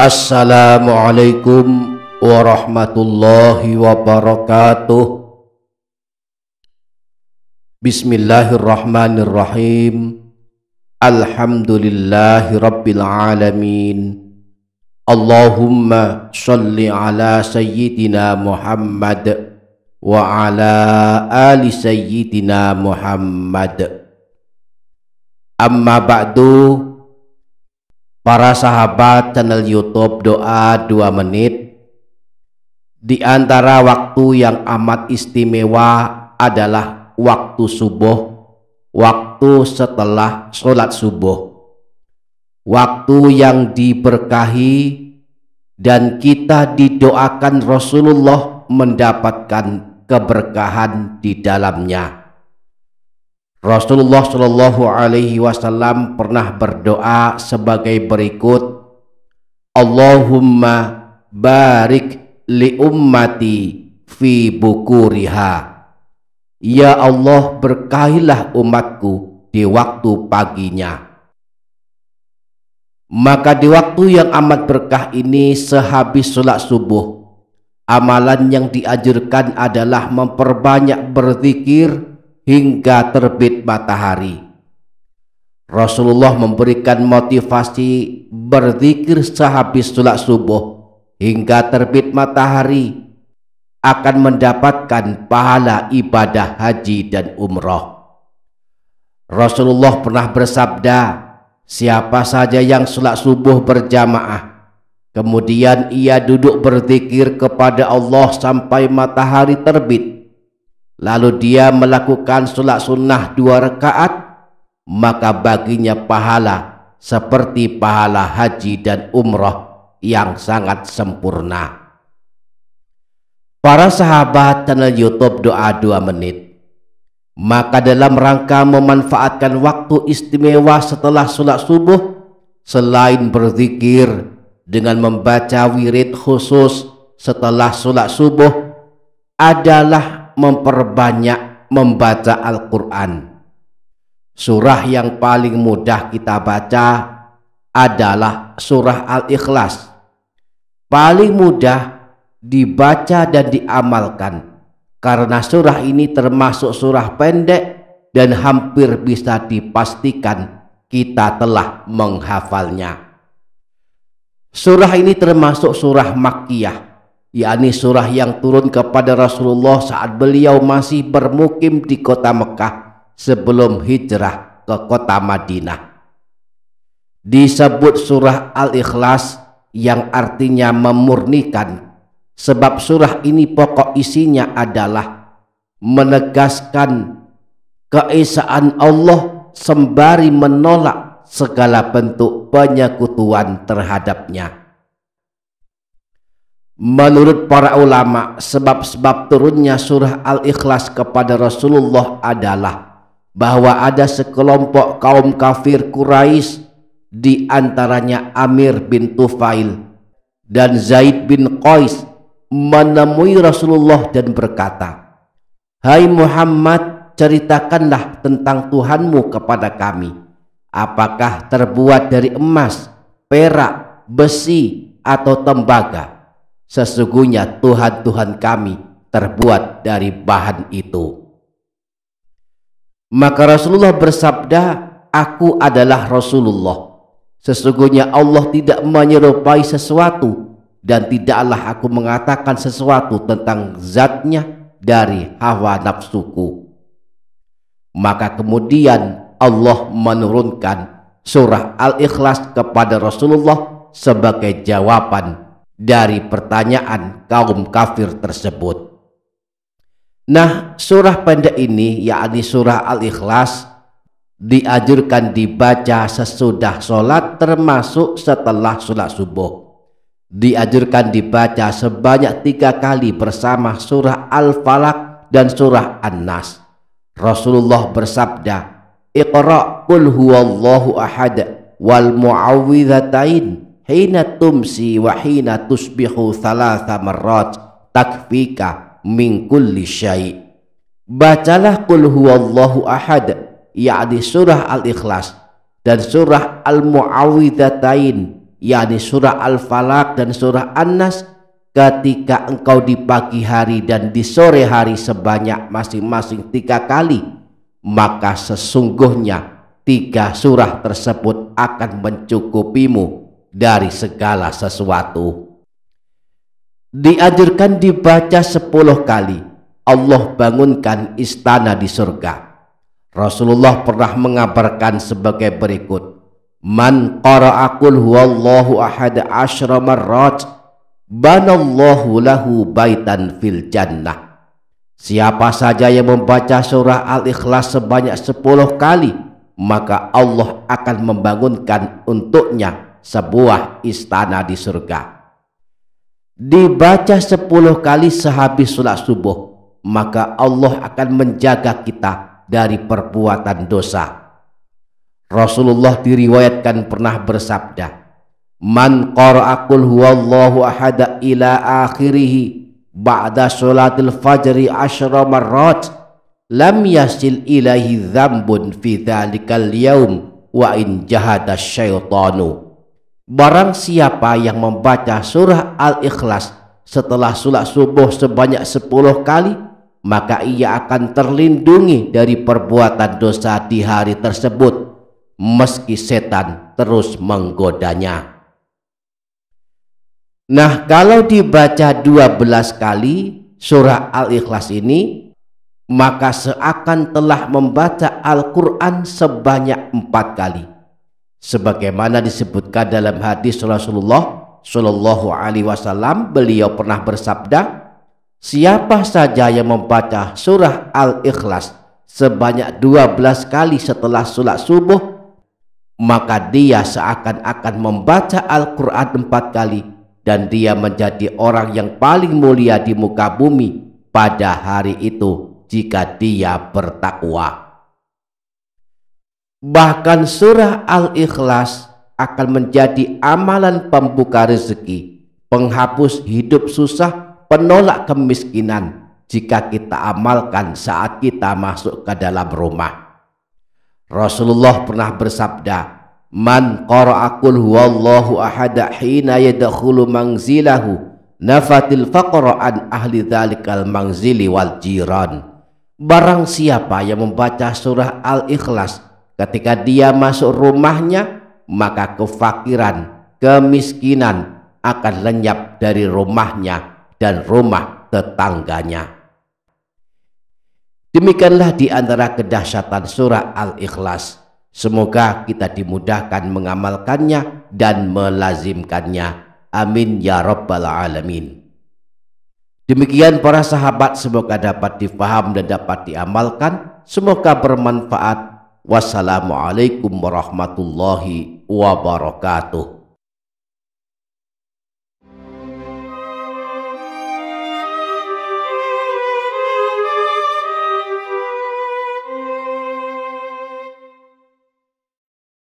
Assalamualaikum warahmatullahi wabarakatuh. Bismillahirrahmanirrahim. Alhamdulillahi rabbil alamin. Allahumma sholli ala sayyidina Muhammad wa ala ali sayyidina Muhammad. Amma ba'du. Para sahabat channel YouTube Doa 2 Menit, di antara waktu yang amat istimewa adalah waktu subuh, waktu setelah sholat subuh, waktu yang diberkahi dan kita didoakan Rasulullah mendapatkan keberkahan di dalamnya. Rasulullah Shallallahu Alaihi Wasallam pernah berdoa sebagai berikut: Allahumma barik li ummati fi bukuriha. Ya Allah, berkahilah umatku di waktu paginya. Maka di waktu yang amat berkah ini, sehabis sholat subuh, amalan yang dianjurkan adalah memperbanyak berzikir hingga terbit matahari. Rasulullah memberikan motivasi berzikir sehabis sholat subuh hingga terbit matahari akan mendapatkan pahala ibadah haji dan umroh. Rasulullah pernah bersabda, siapa saja yang sholat subuh berjamaah, kemudian ia duduk berzikir kepada Allah sampai matahari terbit, lalu dia melakukan sholat sunnah 2 rakaat, maka baginya pahala seperti pahala haji dan umroh yang sangat sempurna. Para sahabat channel YouTube Doa 2 Menit, maka dalam rangka memanfaatkan waktu istimewa setelah sholat subuh, selain berzikir dengan membaca wirid khusus setelah sholat subuh, adalah memperbanyak membaca Al-Quran. Surah yang paling mudah kita baca adalah surah Al-Ikhlas. Paling mudah dibaca dan diamalkan karena surah ini termasuk surah pendek dan hampir bisa dipastikan kita telah menghafalnya. Surah ini termasuk surah Makkiyah, yakni surah yang turun kepada Rasulullah saat beliau masih bermukim di kota Mekah sebelum hijrah ke kota Madinah. Disebut surah Al-Ikhlas yang artinya memurnikan, sebab surah ini pokok isinya adalah menegaskan keesaan Allah sembari menolak segala bentuk penyekutuan terhadapnya. Menurut para ulama, sebab-sebab turunnya surah Al-Ikhlas kepada Rasulullah adalah bahwa ada sekelompok kaum kafir Quraisy, di antaranya Amir bin Tufail dan Zaid bin Qais, menemui Rasulullah dan berkata, "Hai Muhammad, ceritakanlah tentang Tuhanmu kepada kami. Apakah terbuat dari emas, perak, besi, atau tembaga? Sesungguhnya Tuhan-Tuhan kami terbuat dari bahan itu." Maka Rasulullah bersabda, "Aku adalah Rasulullah. Sesungguhnya Allah tidak menyerupai sesuatu, dan tidaklah aku mengatakan sesuatu tentang zatnya dari hawa nafsuku." Maka kemudian Allah menurunkan surah Al-Ikhlas kepada Rasulullah sebagai jawaban dari pertanyaan kaum kafir tersebut. Nah, surah pendek ini, yakni surah Al-Ikhlas, dianjurkan dibaca sesudah sholat termasuk setelah sholat subuh. Dianjurkan dibaca sebanyak 3 kali bersama surah Al-Falaq dan surah An-Nas. Rasulullah bersabda, "Iqra' qul huwallahu ahad wal mu'awwidhatain hina tumsi wa hina tusbihu 3 marrat takfika min kulli syai'." Bacalah qul huwallahu ahad, yakni surah Al-Ikhlas, dan surah Al-Mu'awwidhatain, yakni surah Al-Falaq dan surah An-Nas, ketika engkau di pagi hari dan di sore hari sebanyak masing-masing 3 kali, maka sesungguhnya 3 surah tersebut akan mencukupimu dari segala sesuatu. Dianjurkan dibaca 10 kali. Allah bangunkan istana di surga. Rasulullah pernah mengabarkan sebagai berikut: Man qara'a qul huwallahu ahad 10 marrat banallahu lahu baitan fil jannah. Siapa saja yang membaca surah Al-Ikhlas sebanyak 10 kali, maka Allah akan membangunkan untuknya sebuah istana di surga. Dibaca 10 kali sehabis sholat subuh, maka Allah akan menjaga kita dari perbuatan dosa. Rasulullah diriwayatkan pernah bersabda, Man qara'a qul huwallahu ahad ila akhirih ba'da sholatil fajri 10 marrat lam yasil ilaihi dzambun fi dzalikal yaum wa in jahada syaitanu. Barang siapa yang membaca surah Al-Ikhlas setelah sholat subuh sebanyak 10 kali, maka ia akan terlindungi dari perbuatan dosa di hari tersebut, meski setan terus menggodanya. Nah, kalau dibaca 12 kali surah Al-Ikhlas ini, maka seakan telah membaca Al-Quran sebanyak 4 kali. Sebagaimana disebutkan dalam hadis Rasulullah Shallallahu Alaihi Wasallam, beliau pernah bersabda, siapa saja yang membaca surah Al-Ikhlas sebanyak 12 kali setelah sholat subuh, maka dia seakan-akan membaca Al-Quran 4 kali, dan dia menjadi orang yang paling mulia di muka bumi pada hari itu jika dia bertakwa. Bahkan surah Al-Ikhlas akan menjadi amalan pembuka rezeki, penghapus hidup susah, penolak kemiskinan jika kita amalkan saat kita masuk ke dalam rumah. Rasulullah pernah bersabda, Man qara'a qul huwallahu ahad hina yadkhulu manzilahu nafatil faqra an ahli dzalikal manzili wal jiran. Barang siapa yang membaca surah Al-Ikhlas ketika dia masuk rumahnya, maka kefakiran, kemiskinan akan lenyap dari rumahnya dan rumah tetangganya. Demikianlah di antara kedahsyatan surah Al-Ikhlas. Semoga kita dimudahkan mengamalkannya dan melazimkannya. Amin ya rabbal alamin. Demikian para sahabat, semoga dapat difaham dan dapat diamalkan. Semoga bermanfaat. Wassalamualaikum warahmatullahi wabarakatuh.